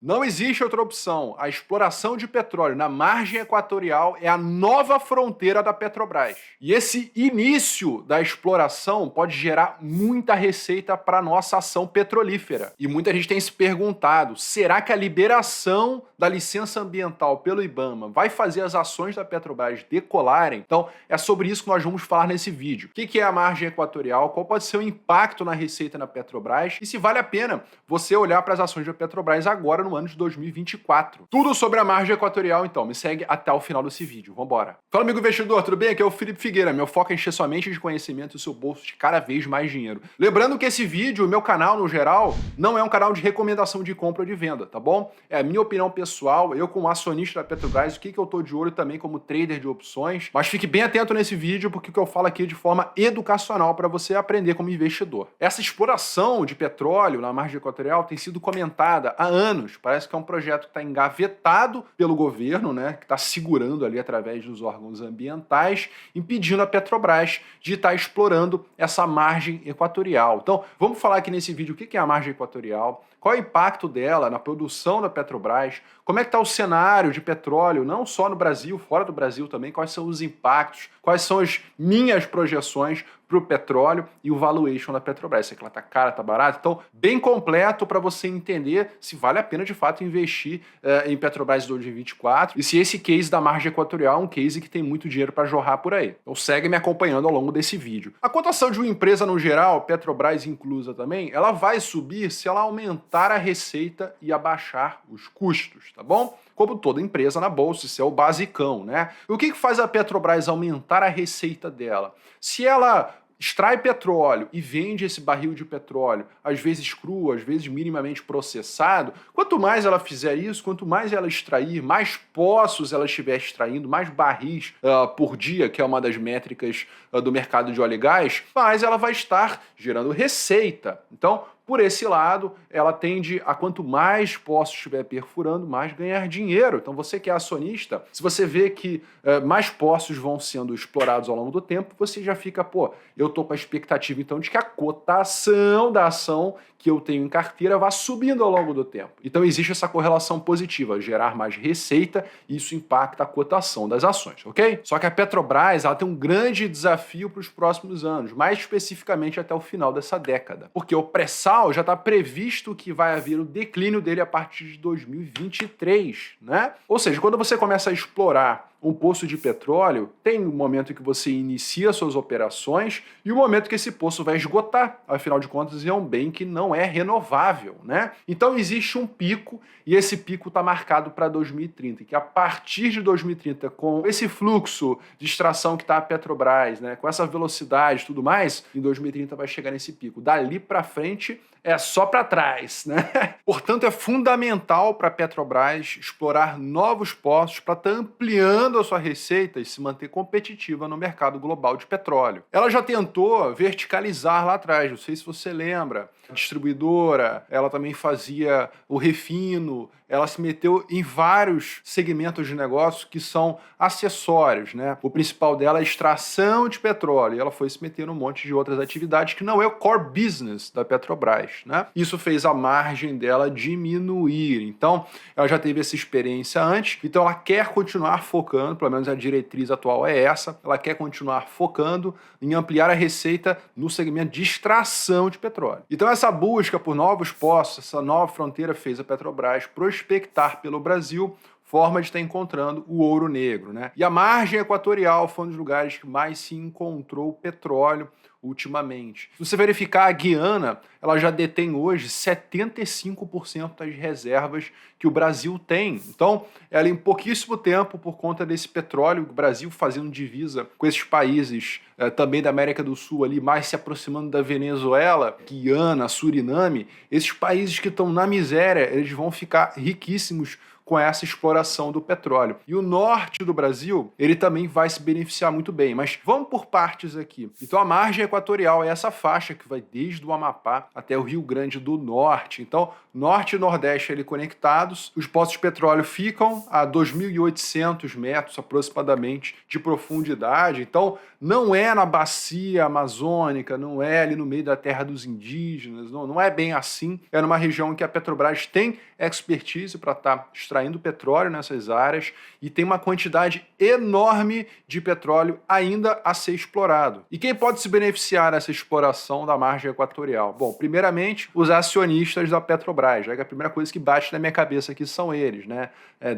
Não existe outra opção. A exploração de petróleo na margem equatorial é a nova fronteira da Petrobras. E esse início da exploração pode gerar muita receita para a nossa ação petrolífera. E muita gente tem se perguntado, será que a liberação da licença ambiental pelo IBAMA vai fazer as ações da Petrobras decolarem? Então, é sobre isso que nós vamos falar nesse vídeo. O que é a margem equatorial? Qual pode ser o impacto na receita na Petrobras? E se vale a pena você olhar para as ações da Petrobras agora no ano de 2024. Tudo sobre a margem equatorial, então. Me segue até o final desse vídeo. Vambora. Fala, amigo investidor, tudo bem? Aqui é o Felipe Figueira. Meu foco é encher sua mente de conhecimento e o seu bolso de cada vez mais dinheiro. Lembrando que esse vídeo, o meu canal no geral, não é um canal de recomendação de compra ou de venda, tá bom? É a minha opinião pessoal, eu como acionista da Petrobras, o que eu tô de olho também como trader de opções. Mas fique bem atento nesse vídeo, porque o que eu falo aqui é de forma educacional para você aprender como investidor. Essa exploração de petróleo na margem equatorial tem sido comentada há anos. Parece que é um projeto que está engavetado pelo governo, né, que está segurando ali através dos órgãos ambientais, impedindo a Petrobras de estar explorando essa margem equatorial. Então, vamos falar aqui nesse vídeo o que é a margem equatorial, qual é o impacto dela na produção da Petrobras, como é que está o cenário de petróleo, não só no Brasil, fora do Brasil também, quais são os impactos, quais são as minhas projeções para o petróleo e o valuation da Petrobras. Se ela está cara, está barata. Então, bem completo para você entender se vale a pena de fato investir em Petrobras 2024 e se esse case da margem equatorial é um case que tem muito dinheiro para jorrar por aí. Então, segue me acompanhando ao longo desse vídeo. A cotação de uma empresa no geral, Petrobras inclusa também, ela vai subir se ela aumentar a receita e abaixar os custos, tá bom? Como toda empresa na bolsa, isso é o basicão, né? E o que faz a Petrobras aumentar a receita dela? Se ela extrai petróleo e vende esse barril de petróleo, às vezes cru, às vezes minimamente processado, quanto mais ela fizer isso, quanto mais ela extrair, mais poços ela estiver extraindo, mais barris por dia, que é uma das métricas do mercado de óleo e gás, mais ela vai estar gerando receita. Então, por esse lado, ela tende a quanto mais poços estiver perfurando, mais ganhar dinheiro. Então você que é acionista, se você vê que mais poços vão sendo explorados ao longo do tempo, você já fica, pô, eu tô com a expectativa então de que a cotação da ação que eu tenho em carteira vá subindo ao longo do tempo. Então existe essa correlação positiva, gerar mais receita, e isso impacta a cotação das ações, ok? Só que a Petrobras, ela tem um grande desafio para os próximos anos, mais especificamente até o final dessa década, porque o pré-sal já está previsto que vai haver o declínio dele a partir de 2023, né? Ou seja, quando você começa a explorar um poço de petróleo, tem um momento em que você inicia suas operações e o momento que esse poço vai esgotar. Afinal de contas, é um bem que não é renovável, né? Então existe um pico e esse pico está marcado para 2030, que a partir de 2030, com esse fluxo de extração que está a Petrobras, né, com essa velocidade e tudo mais, em 2030 vai chegar nesse pico. Dali para frente é só para trás, né? Portanto, é fundamental para a Petrobras explorar novos poços para estar ampliando a sua receita e se manter competitiva no mercado global de petróleo. Ela já tentou verticalizar lá atrás, não sei se você lembra, a distribuidora, ela também fazia o refino, ela se meteu em vários segmentos de negócio que são acessórios, né? O principal dela é a extração de petróleo, e ela foi se meter num monte de outras atividades que não é o core business da Petrobras, né? Isso fez a margem dela diminuir. Então, ela já teve essa experiência antes, então ela quer continuar focando, pelo menos a diretriz atual é essa, ela quer continuar focando em ampliar a receita no segmento de extração de petróleo. Então, essa busca por novos poços, essa nova fronteira fez a Petrobras prospectar pelo Brasil forma de estar encontrando o ouro negro, né? E a margem equatorial foi um dos lugares que mais se encontrou petróleo ultimamente. Se você verificar, a Guiana, ela já detém hoje 75% das reservas que o Brasil tem. Então, ela em pouquíssimo tempo, por conta desse petróleo, o Brasil fazendo divisa com esses países também da América do Sul ali, mais se aproximando da Venezuela, Guiana, Suriname, esses países que estão na miséria, eles vão ficar riquíssimos com essa exploração do petróleo. E o norte do Brasil, ele também vai se beneficiar muito bem. Mas vamos por partes aqui. Então a margem equatorial é essa faixa que vai desde o Amapá até o Rio Grande do Norte. Então, norte e nordeste ali conectados. Os poços de petróleo ficam a 2.800 metros aproximadamente de profundidade. Então, não é na bacia amazônica, não é ali no meio da terra dos indígenas, não é bem assim. É numa região em que a Petrobras tem expertise para estar extraindo petróleo nessas áreas e tem uma quantidade enorme de petróleo ainda a ser explorado. E quem pode se beneficiar dessa exploração da margem equatorial? Bom, primeiramente, os acionistas da Petrobras, já que a primeira coisa que bate na minha cabeça aqui são eles, né?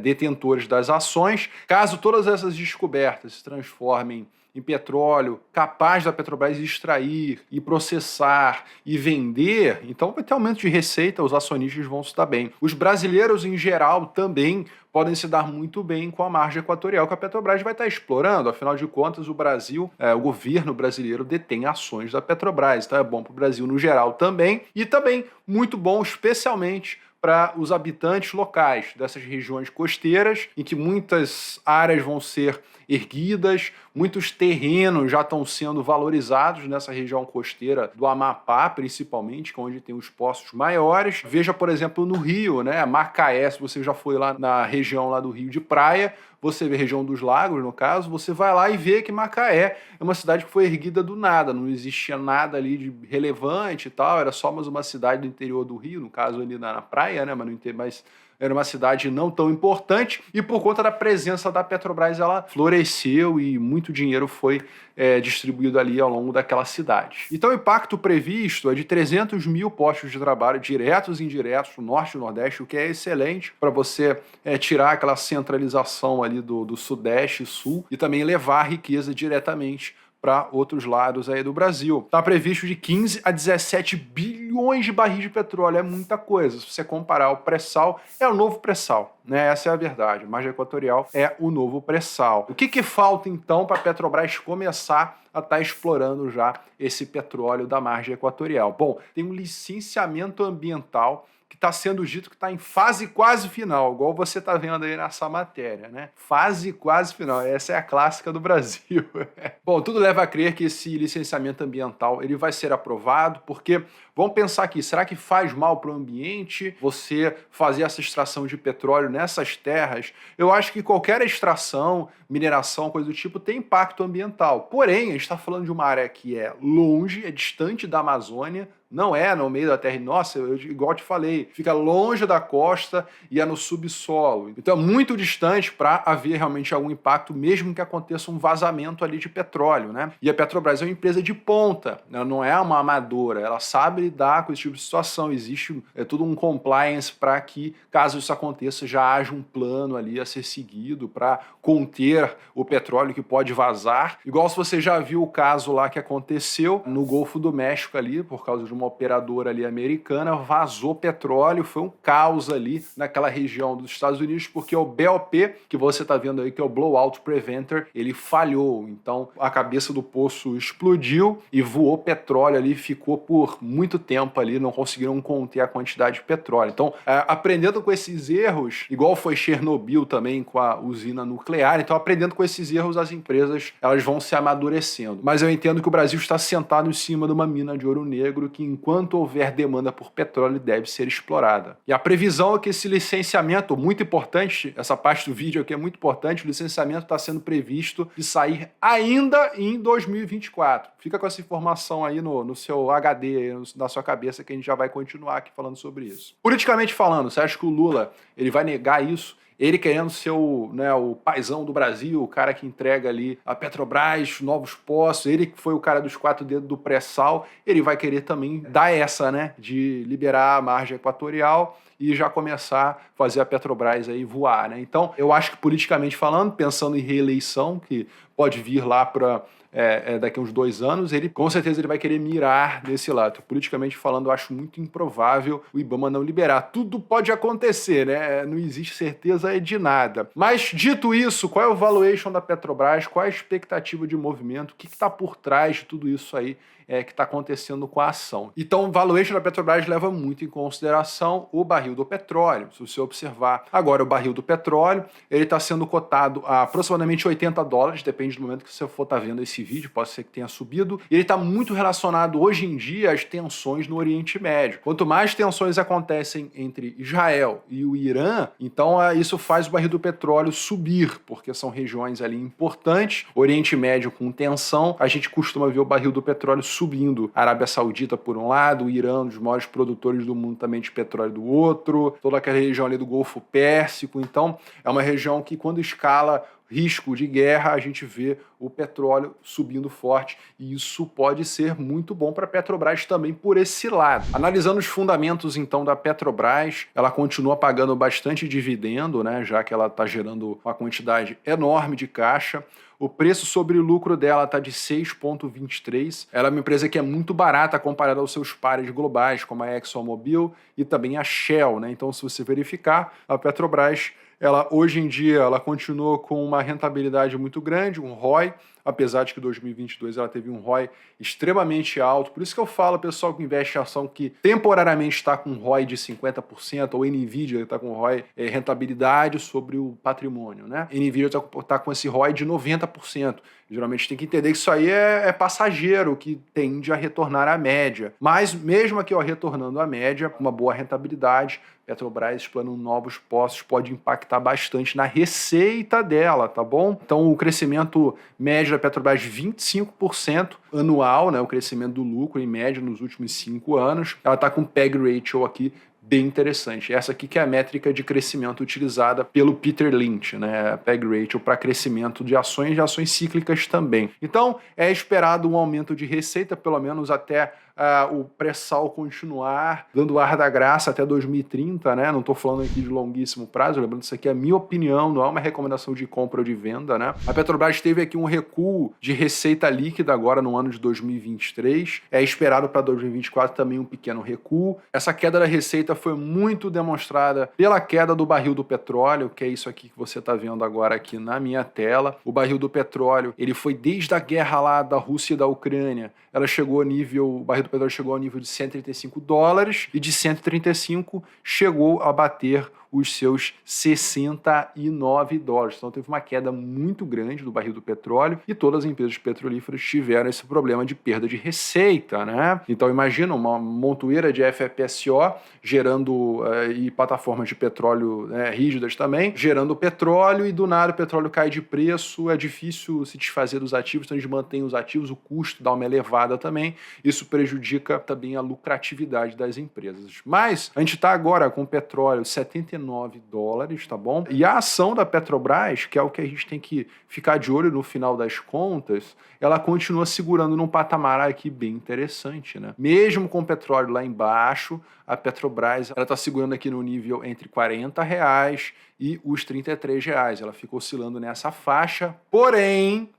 Detentores das ações. Caso todas essas descobertas se transformem em petróleo capaz da Petrobras extrair e processar e vender, então vai ter aumento de receita, os acionistas vão se dar bem. Os brasileiros, em geral, também podem se dar muito bem com a margem equatorial que a Petrobras vai estar explorando. Afinal de contas, o Brasil, o governo brasileiro detém ações da Petrobras, então é bom para o Brasil no geral também, e também muito bom, especialmente para os habitantes locais dessas regiões costeiras, em que muitas áreas vão ser erguidas, muitos terrenos já estão sendo valorizados nessa região costeira do Amapá, principalmente, que é onde tem os poços maiores. Veja, por exemplo, no Rio, né? Macaé, se você já foi lá na região lá do Rio de Praia, você vê a região dos lagos, no caso, você vai lá e vê que Macaé é uma cidade que foi erguida do nada, não existia nada ali de relevante e tal, era só mais uma cidade do interior do Rio, no caso ali na praia, né, mas era uma cidade não tão importante e por conta da presença da Petrobras ela floresceu e muito dinheiro foi distribuído ali ao longo daquela cidade. Então o impacto previsto é de 300 mil postos de trabalho diretos e indiretos no norte e no nordeste, o que é excelente para você tirar aquela centralização ali do sudeste e sul e também levar a riqueza diretamente para outros lados aí do Brasil. Está previsto de 15 a 17 bilhões de barris de petróleo, é muita coisa. Se você comparar o pré-sal, é o novo pré-sal, né? Essa é a verdade. A margem equatorial é o novo pré-sal. O que falta então para a Petrobras começar a estar explorando já esse petróleo da margem equatorial? Bom, tem um licenciamento ambiental que está sendo dito que está em fase quase final, igual você está vendo aí nessa matéria, né? Fase quase final, essa é a clássica do Brasil. Bom, tudo leva a crer que esse licenciamento ambiental ele vai ser aprovado, porque vamos pensar aqui, será que faz mal para o ambiente você fazer essa extração de petróleo nessas terras? Eu acho que qualquer extração, mineração, coisa do tipo, tem impacto ambiental. Porém, a gente está falando de uma área que é longe, é distante da Amazônia, não é no meio da terra. Nossa, igual eu te falei, fica longe da costa e é no subsolo. Então é muito distante para haver realmente algum impacto, mesmo que aconteça um vazamento ali de petróleo, né? E a Petrobras é uma empresa de ponta, ela não é uma amadora, ela sabe lidar com esse tipo de situação. Existe tudo um compliance para que, caso isso aconteça, já haja um plano ali a ser seguido para conter o petróleo que pode vazar. Igual se você já viu o caso lá que aconteceu no Golfo do México ali, por causa de uma operadora ali americana, vazou petróleo, foi um caos ali naquela região dos Estados Unidos, porque o BOP, que você está vendo aí, que é o Blowout Preventer, ele falhou. Então a cabeça do poço explodiu e voou petróleo ali, ficou por muito tempo ali, não conseguiram conter a quantidade de petróleo. Então, aprendendo com esses erros, igual foi Chernobyl também com a usina nuclear, então aprendendo com esses erros, as empresas elas vão se amadurecendo. Mas eu entendo que o Brasil está sentado em cima de uma mina de ouro negro que enquanto houver demanda por petróleo, deve ser explorada. E a previsão é que esse licenciamento, muito importante, essa parte do vídeo aqui é muito importante, o licenciamento está sendo previsto de sair ainda em 2024. Fica com essa informação aí no seu HD, na sua cabeça, que a gente já vai continuar aqui falando sobre isso. Politicamente falando, você acha que o Lula ele vai negar isso? Ele querendo ser o paizão do Brasil, o cara que entrega ali a Petrobras, novos poços, ele que foi o cara dos 4 dedos do pré-sal, ele vai querer também dar essa, né, de liberar a margem equatorial e já começar a fazer a Petrobras aí voar, né? Então, eu acho que politicamente falando, pensando em reeleição, que pode vir lá para daqui a uns 2 anos, ele com certeza ele vai querer mirar desse lado. Politicamente falando, eu acho muito improvável o IBAMA não liberar. Tudo pode acontecer, né? Não existe certeza de nada. Mas, dito isso, qual é o valuation da Petrobras? Qual é a expectativa de movimento? O que está por trás de tudo isso aí que está acontecendo com a ação? Então, o valuation da Petrobras leva muito em consideração o barril do petróleo. Se você observar agora o barril do petróleo, ele está sendo cotado a aproximadamente $80, depende do momento que você for estar vendo esse vídeo, pode ser que tenha subido, e ele está muito relacionado hoje em dia às tensões no Oriente Médio. Quanto mais tensões acontecem entre Israel e o Irã, então isso faz o barril do petróleo subir, porque são regiões ali importantes, Oriente Médio com tensão, a gente costuma ver o barril do petróleo subindo. A Arábia Saudita por um lado, o Irã, um dos maiores produtores do mundo também de petróleo do outro, toda aquela região ali do Golfo Pérsico, então é uma região que quando escala risco de guerra, a gente vê o petróleo subindo forte e isso pode ser muito bom para a Petrobras também por esse lado. Analisando os fundamentos então da Petrobras, ela continua pagando bastante dividendo, né, já que ela está gerando uma quantidade enorme de caixa. O preço sobre lucro dela está de 6,23. Ela é uma empresa que é muito barata comparada aos seus pares globais, como a ExxonMobil e também a Shell, né? Então, se você verificar, a Petrobras, ela hoje em dia, ela continua com uma rentabilidade muito grande, um ROI, apesar de que em 2022 ela teve um ROI extremamente alto. Por isso que eu falo, pessoal que investe em ação que temporariamente está com um ROI de 50%, ou NVIDIA está com ROI, rentabilidade sobre o patrimônio, né? NVIDIA está com esse ROI de 90%. Geralmente tem que entender que isso aí é passageiro, que tende a retornar à média. Mas mesmo aqui, retornando à média, com uma boa rentabilidade, Petrobras explorando novos postos pode impactar bastante na receita dela, tá bom? Então o crescimento médio da Petrobras 25% anual, né? O crescimento do lucro em média nos últimos 5 anos. Ela está com PEG ratio aqui bem interessante. Essa aqui que é a métrica de crescimento utilizada pelo Peter Lynch, né? A PEG ratio para crescimento de ações cíclicas também. Então, é esperado um aumento de receita, pelo menos até o pré-sal continuar dando ar da graça até 2030, né? Não estou falando aqui de longuíssimo prazo, lembrando que isso aqui é a minha opinião, não é uma recomendação de compra ou de venda, né? A Petrobras teve aqui um recuo de receita líquida agora no ano de 2023, é esperado para 2024 também um pequeno recuo. Essa queda da receita foi muito demonstrada pela queda do barril do petróleo, que é isso aqui que você está vendo agora aqui na minha tela. O barril do petróleo, ele foi desde a guerra lá da Rússia e da Ucrânia, o barril do petróleo chegou ao nível de $135 e de 135 chegou a bater os seus $69. Então teve uma queda muito grande do barril do petróleo e todas as empresas petrolíferas tiveram esse problema de perda de receita, né? Então imagina uma montoeira de FPSO gerando e plataformas de petróleo rígidas também, gerando petróleo e do nada o petróleo cai de preço, é difícil se desfazer dos ativos, então eles mantêm os ativos, o custo dá uma elevada também, isso prejudica também a lucratividade das empresas. Mas a gente está agora com petróleo $79, tá bom? E a ação da Petrobras, que é o que a gente tem que ficar de olho no final das contas, ela continua segurando num patamar aqui bem interessante, né? Mesmo com o petróleo lá embaixo, a Petrobras ela está segurando aqui no nível entre R$40 e os R$33. Ela fica oscilando nessa faixa, porém,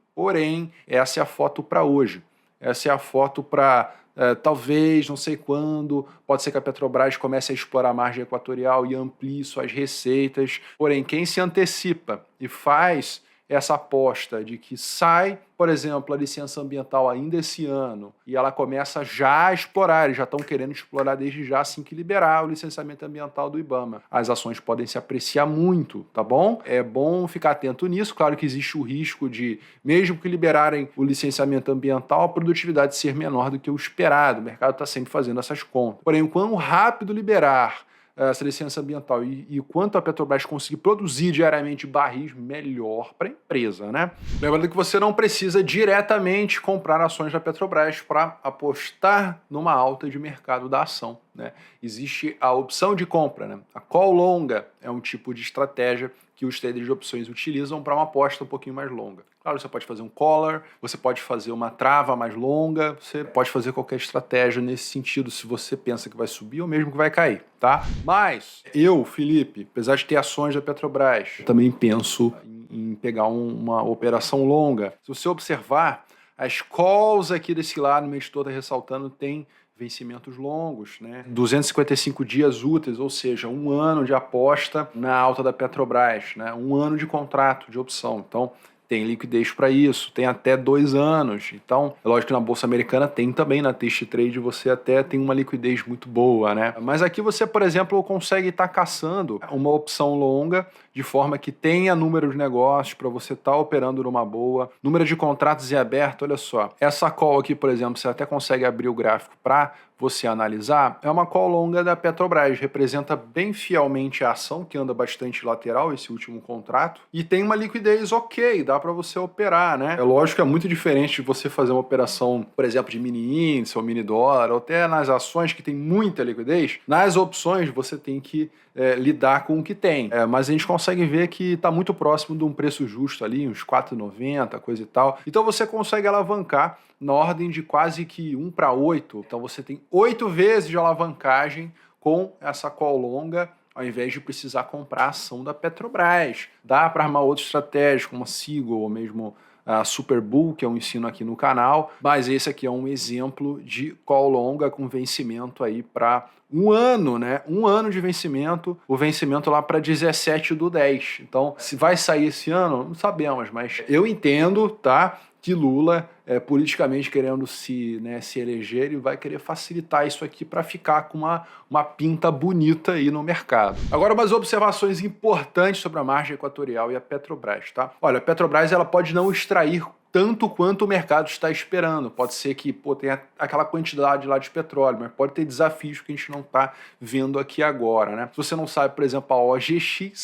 essa é a foto para hoje. Essa é a foto para talvez, não sei quando, pode ser que a Petrobras comece a explorar a margem equatorial e amplie suas receitas. Porém, quem se antecipa e faz essa aposta de que sai, por exemplo, a licença ambiental ainda esse ano e ela começa já a explorar, eles já estão querendo explorar desde já assim que liberar o licenciamento ambiental do IBAMA. As ações podem se apreciar muito, tá bom? É bom ficar atento nisso, claro que existe o risco de, mesmo que liberarem o licenciamento ambiental, a produtividade ser menor do que o esperado, o mercado está sempre fazendo essas contas. Porém, o quão rápido liberar essa licença ambiental e quanto a Petrobras conseguir produzir diariamente barris, melhor para a empresa, né? Lembrando que você não precisa diretamente comprar ações da Petrobras para apostar numa alta de mercado da ação, né? Existe a opção de compra, né? A call longa é um tipo de estratégia que os traders de opções utilizam para uma aposta um pouquinho mais longa. Claro, você pode fazer um collar, você pode fazer uma trava mais longa, você pode fazer qualquer estratégia nesse sentido, se você pensa que vai subir ou mesmo que vai cair, tá? Mas eu, Felipe, apesar de ter ações da Petrobras, também penso em pegar uma operação longa. Se você observar, as calls aqui desse lado, o meditor está ressaltando, tem vencimentos longos, né? 255 dias úteis, ou seja, 1 ano de aposta na alta da Petrobras, né? 1 ano de contrato de opção. Então, tem liquidez para isso, tem até 2 anos. Então, é lógico que na Bolsa Americana tem também, na Tastytrade Trade você até tem uma liquidez muito boa, né? Mas aqui você, por exemplo, consegue estar caçando uma opção longa, de forma que tenha número de negócios para você estar operando numa boa, número de contratos em aberto, olha só. Essa call aqui, por exemplo, você até consegue abrir o gráfico para você analisar, é uma call longa da Petrobras, representa bem fielmente a ação, que anda bastante lateral, esse último contrato, e tem uma liquidez ok, dá para você operar, né? É lógico que é muito diferente de você fazer uma operação, por exemplo, de mini índice ou mini dólar, ou até nas ações que tem muita liquidez, nas opções você tem que lidar com o que tem. Mas a gente consegue ver que está muito próximo de um preço justo ali, uns 4,90, coisa e tal. Então você consegue alavancar na ordem de quase que 1 para 8. Então você tem 8 vezes de alavancagem com essa call longa, ao invés de precisar comprar a ação da Petrobras. Dá para armar outras estratégias, como a Seagull ou mesmo a Super Bull, que eu ensino aqui no canal, mas esse aqui é um exemplo de call longa com vencimento aí para 1 ano, né? 1 ano de vencimento, o vencimento lá para 17/10. Então, se vai sair esse ano, não sabemos, mas eu entendo, tá? Que Lula, politicamente querendo se eleger, ele vai querer facilitar isso aqui para ficar com uma pinta bonita aí no mercado. Agora, umas observações importantes sobre a margem equatorial e a Petrobras, tá? Olha, a Petrobras ela pode não extrair tanto quanto o mercado está esperando. Pode ser que tenha aquela quantidade lá de petróleo, mas pode ter desafios que a gente não está vendo aqui agora, né? Se você não sabe, por exemplo, a OGX,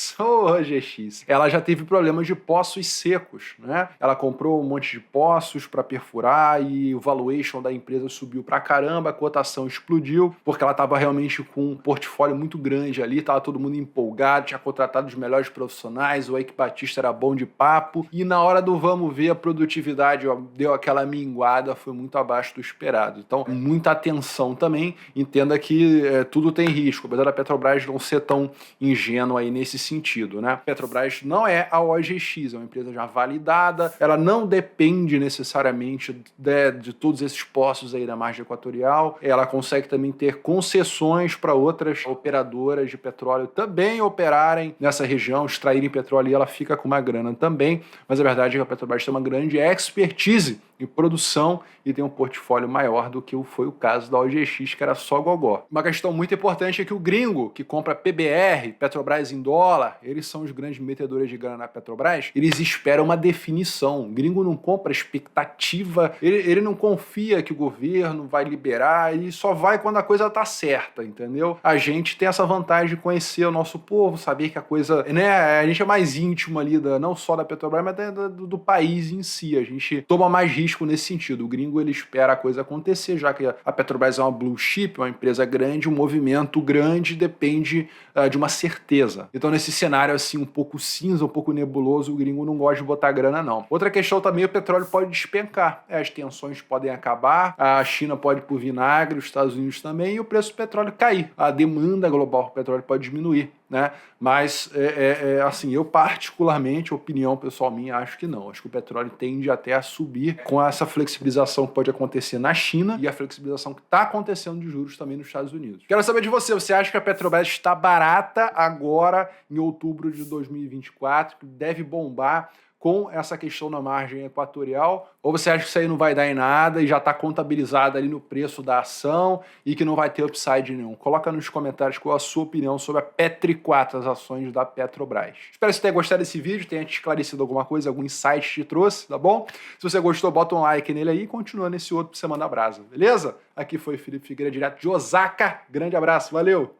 ela já teve problemas de poços secos, né? Ela comprou um monte de poços para perfurar e o valuation da empresa subiu pra caramba, a cotação explodiu, porque ela estava realmente com um portfólio muito grande ali, estava todo mundo empolgado, tinha contratado os melhores profissionais, o Eike Batista era bom de papo, e na hora do vamos ver, a produtividade deu aquela minguada, foi muito abaixo do esperado. Então, muita atenção também, entenda que tudo tem risco, apesar da Petrobras não ser tão ingênua aí nesse sentido, né? A Petrobras não é a OGX, é uma empresa já validada, ela não depende necessariamente de todos esses poços aí da margem equatorial, ela consegue também ter concessões para outras operadoras de petróleo também operarem nessa região, extraírem petróleo e ela fica com uma grana também, mas a verdade é que a Petrobras tem uma grande expertise em produção e tem um portfólio maior do que foi o caso da OGX, que era só gogó. Uma questão muito importante é que o gringo, que compra PBR, Petrobras em dólar, eles são os grandes metedores de grana na Petrobras, eles esperam uma definição. O gringo não compra expectativa, ele não confia que o governo vai liberar, ele só vai quando a coisa tá certa, entendeu? A gente tem essa vantagem de conhecer o nosso povo, saber que a coisa, né, a gente é mais íntimo ali, não só da Petrobras, mas do país em si. A gente toma mais risco nesse sentido. O gringo, ele espera a coisa acontecer, já que a Petrobras é uma blue chip, uma empresa grande, um movimento grande depende de uma certeza. Então, nesse cenário assim, um pouco cinza, um pouco nebuloso, o gringo não gosta de botar grana, não. Outra questão também, o petróleo pode despencar. As tensões podem acabar, a China pode ir pro vinagre, os Estados Unidos também, e o preço do petróleo cair. A demanda global do petróleo pode diminuir, né? Mas, assim, eu particularmente, opinião pessoal minha, acho que não. Acho que o petróleo tende até a subir com essa flexibilização que pode acontecer na China e a flexibilização que está acontecendo de juros também nos Estados Unidos. Quero saber de você, você acha que a Petrobras está barata agora, em outubro de 2024, que deve bombar com essa questão na margem equatorial, ou você acha que isso aí não vai dar em nada e já está contabilizado ali no preço da ação e que não vai ter upside nenhum? Coloca nos comentários qual a sua opinião sobre a Petri 4, as ações da Petrobras. Espero que você tenha gostado desse vídeo, tenha te esclarecido alguma coisa, algum insight te trouxe, tá bom? Se você gostou, bota um like nele aí e continua nesse outro pra você mandar brasa, beleza? Aqui foi Felipe Figueiredo, direto de Osaka. Grande abraço, valeu!